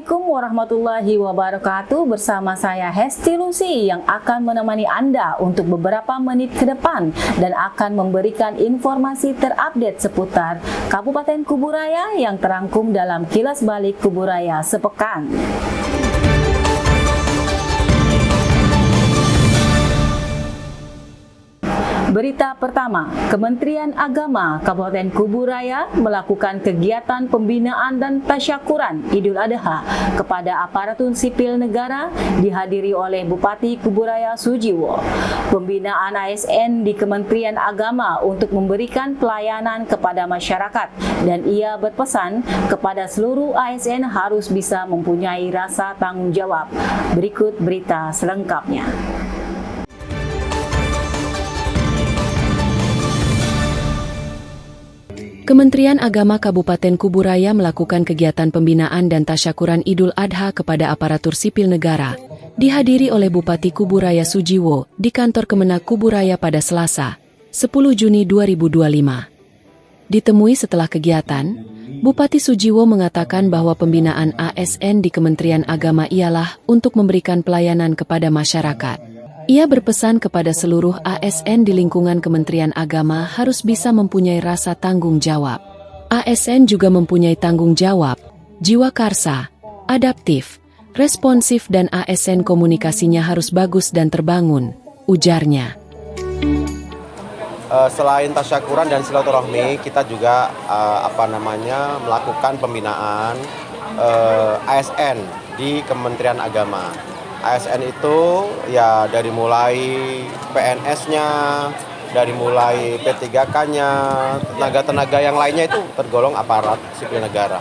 Assalamualaikum warahmatullahi wabarakatuh. Bersama saya Hesti Lucy yang akan menemani Anda untuk beberapa menit ke depan dan akan memberikan informasi terupdate seputar Kabupaten Kuburaya yang terangkum dalam Kilas Balik Kuburaya sepekan. Berita pertama, Kementerian Agama Kabupaten Kuburaya melakukan kegiatan pembinaan dan tasyakuran Idul Adha kepada aparatur sipil negara dihadiri oleh Bupati Kuburaya Sujiwo. Pembinaan ASN di Kementerian Agama untuk memberikan pelayanan kepada masyarakat dan ia berpesan kepada seluruh ASN harus bisa mempunyai rasa tanggung jawab. Berikut berita selengkapnya. Kementerian Agama Kabupaten Kuburaya melakukan kegiatan pembinaan dan tasyakuran Idul Adha kepada aparatur sipil negara, dihadiri oleh Bupati Kuburaya Sujiwo di kantor Kemenak Kuburaya pada Selasa, 10 Juni 2025. Ditemui setelah kegiatan, Bupati Sujiwo mengatakan bahwa pembinaan ASN di Kementerian Agama ialah untuk memberikan pelayanan kepada masyarakat. Ia berpesan kepada seluruh ASN di lingkungan Kementerian Agama harus bisa mempunyai rasa tanggung jawab. ASN juga mempunyai tanggung jawab, jiwa karsa, adaptif, responsif dan ASN komunikasinya harus bagus dan terbangun, ujarnya. Selain tasyakuran dan silaturahmi, kita juga melakukan pembinaan ASN di Kementerian Agama. ASN itu ya dari mulai PNS-nya, dari mulai P3K-nya, tenaga-tenaga yang lainnya itu tergolong aparat sipil negara.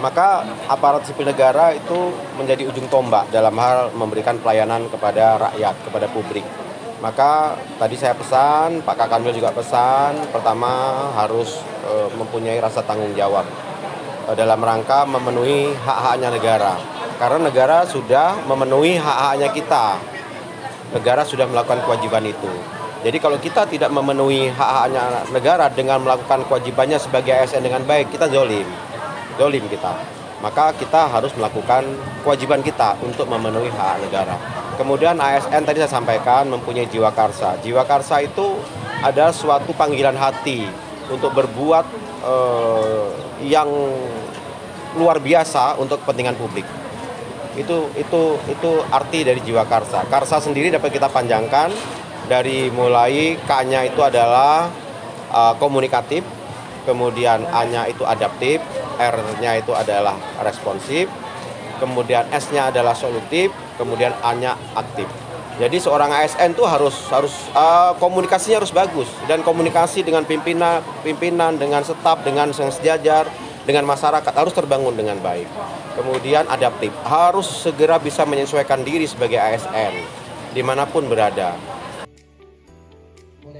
Maka aparat sipil negara itu menjadi ujung tombak dalam hal memberikan pelayanan kepada rakyat, kepada publik. Maka tadi saya pesan, Pak Kakanwil juga pesan, pertama harus mempunyai rasa tanggung jawab dalam rangka memenuhi hak-haknya negara. Karena negara sudah memenuhi hak-haknya kita. Negara sudah melakukan kewajiban itu. Jadi kalau kita tidak memenuhi hak-haknya negara dengan melakukan kewajibannya sebagai ASN dengan baik, kita zolim kita. Maka kita harus melakukan kewajiban kita untuk memenuhi hak negara. Kemudian ASN tadi saya sampaikan mempunyai jiwa karsa. Jiwa karsa itu adalah suatu panggilan hati untuk berbuat yang luar biasa untuk kepentingan publik. Itu arti dari jiwa karsa. Karsa sendiri dapat kita panjangkan dari mulai K-nya itu adalah komunikatif, kemudian A-nya itu adaptif, R-nya itu adalah responsif, kemudian S-nya adalah solutif, kemudian A-nya aktif. Jadi seorang ASN itu harus komunikasinya harus bagus, dan komunikasi dengan pimpinan, dengan staf, dengan yang sejajar, dengan masyarakat harus terbangun dengan baik. Kemudian adaptif, harus segera bisa menyesuaikan diri sebagai ASN dimanapun berada.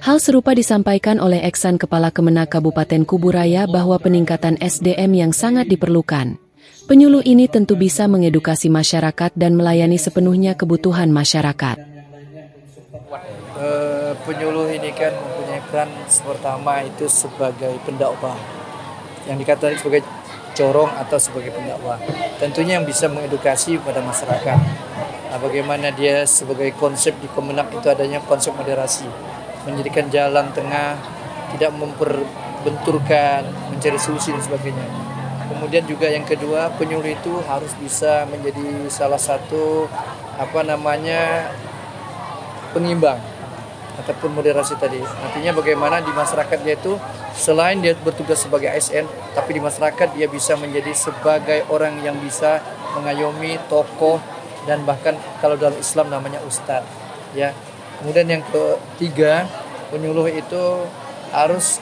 Hal serupa disampaikan oleh Eksan Kepala Kemenak Kabupaten Kuburaya bahwa peningkatan SDM yang sangat diperlukan. Penyuluh ini tentu bisa mengedukasi masyarakat dan melayani sepenuhnya kebutuhan masyarakat. Penyuluh ini kan mempunyai peran pertama itu sebagai pendakwah, yang dikatakan sebagai corong atau sebagai pendakwah. Tentunya yang bisa mengedukasi pada masyarakat. Nah, bagaimana dia sebagai konsep di Kemenak itu adanya konsep moderasi, menjadikan jalan tengah, tidak memperbenturkan, mencari solusi dan sebagainya. Kemudian juga yang kedua, penyuluh itu harus bisa menjadi salah satu pengimbang ataupun moderasi tadi. Artinya bagaimana di masyarakat dia itu selain dia bertugas sebagai ASN, tapi di masyarakat dia bisa menjadi sebagai orang yang bisa mengayomi tokoh dan bahkan kalau dalam Islam namanya ustadz, ya. Kemudian yang ketiga, penyuluh itu harus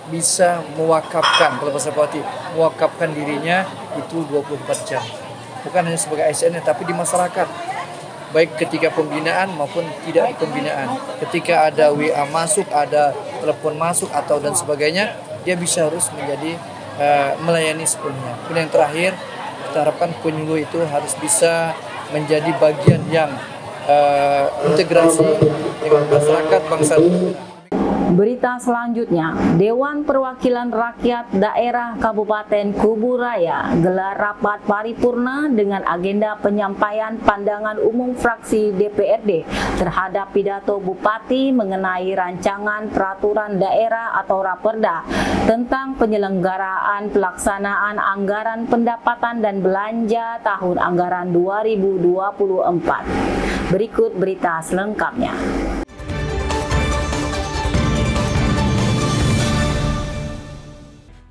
bisa mewakafkan, kalau bahasa Bupati, mewakafkan dirinya itu 24 jam. Bukan hanya sebagai ASN tapi di masyarakat. Baik ketika pembinaan maupun tidak pembinaan. Ketika ada WA masuk, ada telepon masuk atau dan sebagainya, dia bisa harus menjadi melayani sepenuhnya. Kemudian yang terakhir, kita harapkan penyuluh itu harus bisa menjadi bagian yang integrasi dengan masyarakat bangsa. Berita selanjutnya, Dewan Perwakilan Rakyat Daerah Kabupaten Kuburaya gelar rapat paripurna dengan agenda penyampaian pandangan umum fraksi DPRD terhadap pidato Bupati mengenai rancangan peraturan daerah atau Raperda tentang penyelenggaraan pelaksanaan anggaran pendapatan dan belanja tahun anggaran 2024. Berikut berita selengkapnya.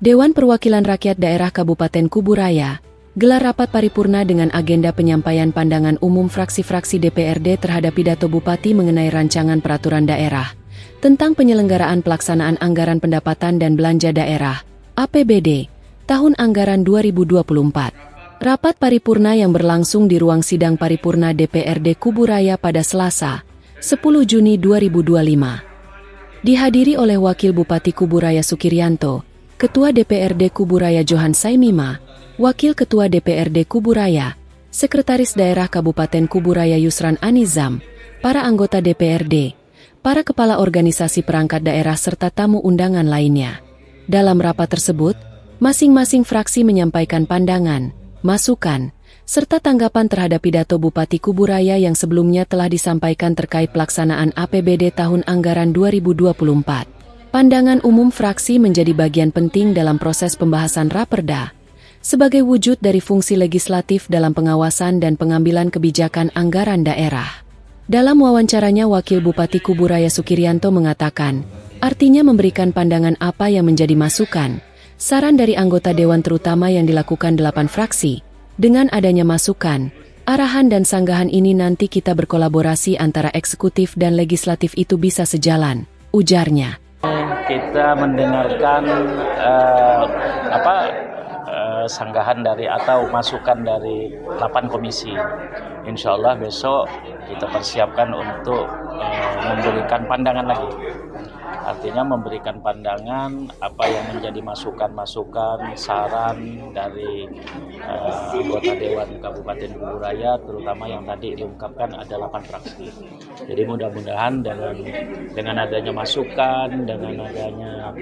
Dewan Perwakilan Rakyat Daerah Kabupaten Kuburaya gelar rapat paripurna dengan agenda penyampaian pandangan umum fraksi-fraksi DPRD terhadap pidato Bupati mengenai rancangan peraturan daerah tentang penyelenggaraan pelaksanaan anggaran pendapatan dan belanja daerah (APBD) tahun anggaran 2024. Rapat paripurna yang berlangsung di ruang sidang paripurna DPRD Kuburaya pada Selasa, 10 Juni 2025. Dihadiri oleh Wakil Bupati Kuburaya Sukirianto, Ketua DPRD Kuburaya Johan Saimima, Wakil Ketua DPRD Kuburaya, Sekretaris Daerah Kabupaten Kuburaya Yusran Anizam, para anggota DPRD, para kepala organisasi perangkat daerah serta tamu undangan lainnya. Dalam rapat tersebut, masing-masing fraksi menyampaikan pandangan, masukan, serta tanggapan terhadap pidato Bupati Kuburaya yang sebelumnya telah disampaikan terkait pelaksanaan APBD tahun anggaran 2024. Pandangan umum fraksi menjadi bagian penting dalam proses pembahasan Raperda, sebagai wujud dari fungsi legislatif dalam pengawasan dan pengambilan kebijakan anggaran daerah. Dalam wawancaranya, Wakil Bupati Kuburaya Sukirianto mengatakan, artinya memberikan pandangan apa yang menjadi masukan, saran dari anggota Dewan terutama yang dilakukan 8 fraksi. Dengan adanya masukan, arahan dan sanggahan ini nanti kita berkolaborasi antara eksekutif dan legislatif itu bisa sejalan, ujarnya. Kita mendengarkan sanggahan dari atau masukan dari 8 komisi. Insya Allah besok kita persiapkan untuk memberikan pandangan lagi. Artinya memberikan pandangan apa yang menjadi masukan-masukan, saran dari anggota Dewan Kabupaten Kuburaya, terutama yang tadi diungkapkan ada 8 fraksi. Jadi mudah-mudahan dengan adanya masukan, dengan adanya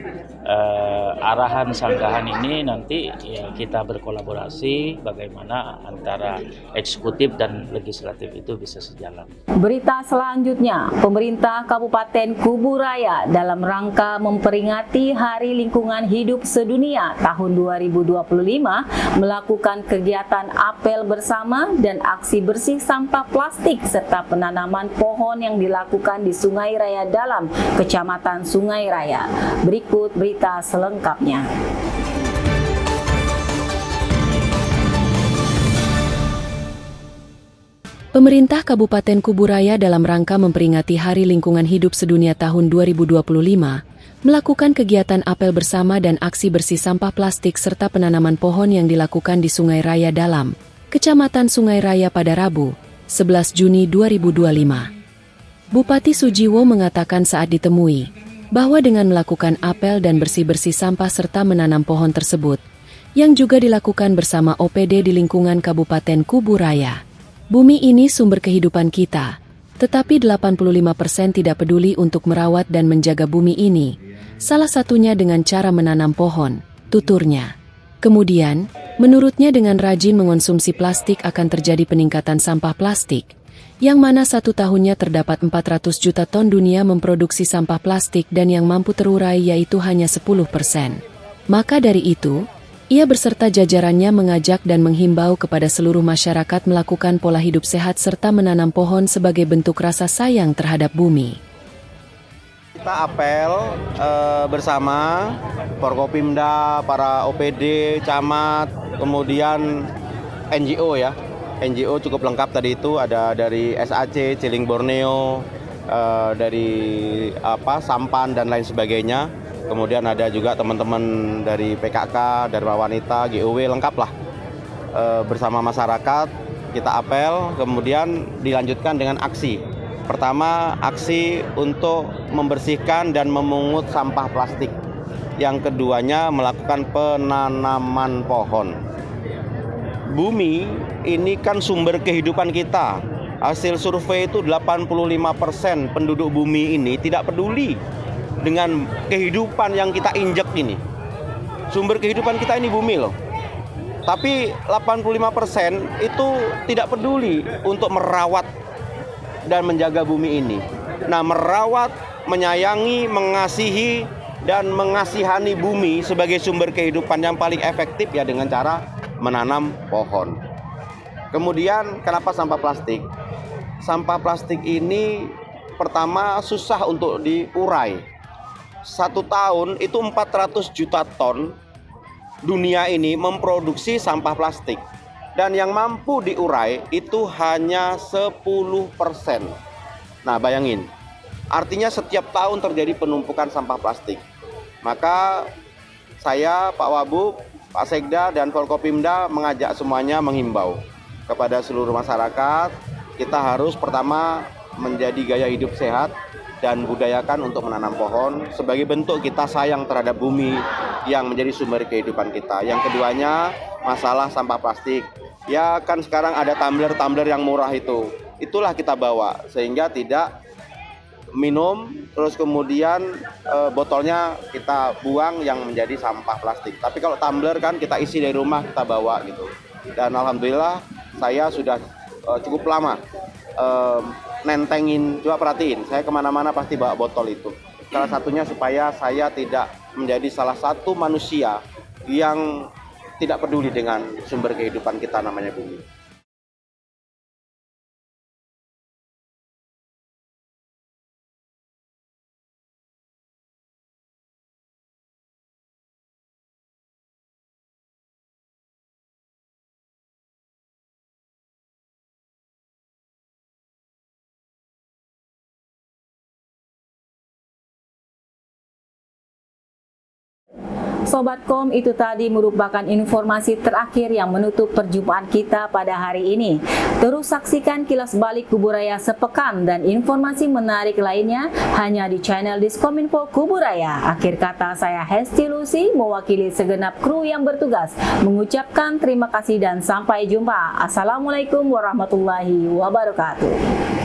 arahan sanggahan ini nanti ya kita berkolaborasi bagaimana antara eksekutif dan legislatif itu bisa sejalan. Berita selanjutnya, pemerintah Kabupaten Kuburaya dalam rangka memperingati Hari Lingkungan Hidup Sedunia tahun 2025 melakukan kegiatan apel bersama dan aksi bersih sampah plastik serta penanaman pohon yang dilakukan di Sungai Raya Dalam, Kecamatan Sungai Raya. Berikut berita selengkapnya. Pemerintah Kabupaten Kuburaya dalam rangka memperingati Hari Lingkungan Hidup Sedunia tahun 2025, melakukan kegiatan apel bersama dan aksi bersih sampah plastik serta penanaman pohon yang dilakukan di Sungai Raya Dalam, Kecamatan Sungai Raya pada Rabu, 11 Juni 2025. Bupati Sujiwo mengatakan saat ditemui, bahwa dengan melakukan apel dan bersih-bersih sampah serta menanam pohon tersebut, yang juga dilakukan bersama OPD di lingkungan Kabupaten Kuburaya. Bumi ini sumber kehidupan kita, tetapi 85% tidak peduli untuk merawat dan menjaga bumi ini, salah satunya dengan cara menanam pohon, tuturnya. Kemudian, menurutnya dengan rajin mengonsumsi plastik akan terjadi peningkatan sampah plastik, yang mana 1 tahunnya terdapat 400 juta ton dunia memproduksi sampah plastik dan yang mampu terurai yaitu hanya 10%. Maka dari itu, ia berserta jajarannya mengajak dan menghimbau kepada seluruh masyarakat melakukan pola hidup sehat serta menanam pohon sebagai bentuk rasa sayang terhadap bumi. Kita apel bersama Forkopimda, para OPD, camat, kemudian NGO ya. NGO cukup lengkap tadi itu, ada dari SAC, Ciling Borneo, dari Sampan dan lain sebagainya. Kemudian ada juga teman-teman dari PKK, dari Wanita, GOW, lengkap lah. Bersama masyarakat kita apel, kemudian dilanjutkan dengan aksi. Pertama, aksi untuk membersihkan dan memungut sampah plastik. Yang keduanya melakukan penanaman pohon. Bumi ini kan sumber kehidupan kita. Hasil survei itu 85% penduduk bumi ini tidak peduli dengan kehidupan yang kita injek ini. Sumber kehidupan kita ini bumi loh. Tapi 85% itu tidak peduli untuk merawat dan menjaga bumi ini. Nah, merawat, menyayangi, mengasihi, dan mengasihani bumi sebagai sumber kehidupan yang paling efektif ya dengan cara menanam pohon. Kemudian kenapa sampah plastik? Sampah plastik ini pertama susah untuk diurai. 1 tahun itu 400 juta ton dunia ini memproduksi sampah plastik. Dan yang mampu diurai itu hanya 10%. Nah, bayangin. Artinya setiap tahun terjadi penumpukan sampah plastik. Maka saya, Pak Wabub, Pak Sekda, dan Forkopimda mengajak semuanya menghimbau kepada seluruh masyarakat, kita harus pertama menjadi gaya hidup sehat dan budayakan untuk menanam pohon sebagai bentuk kita sayang terhadap bumi yang menjadi sumber kehidupan kita. Yang keduanya, masalah sampah plastik. Ya kan sekarang ada tumbler-tumbler yang murah itu. Itulah kita bawa sehingga tidak minum terus kemudian botolnya kita buang yang menjadi sampah plastik. Tapi kalau tumbler kan kita isi dari rumah, kita bawa gitu. Dan alhamdulillah saya sudah cukup lama nentengin, coba perhatiin, saya kemana-mana pasti bawa botol itu. Salah satunya supaya saya tidak menjadi salah satu manusia yang tidak peduli dengan sumber kehidupan kita namanya bumi. Sobat Kom, itu tadi merupakan informasi terakhir yang menutup perjumpaan kita pada hari ini. Terus saksikan kilas balik Kuburaya sepekan dan informasi menarik lainnya hanya di channel Diskominfo Kuburaya. Akhir kata, saya Hesti Lucy mewakili segenap kru yang bertugas mengucapkan terima kasih dan sampai jumpa. Assalamualaikum warahmatullahi wabarakatuh.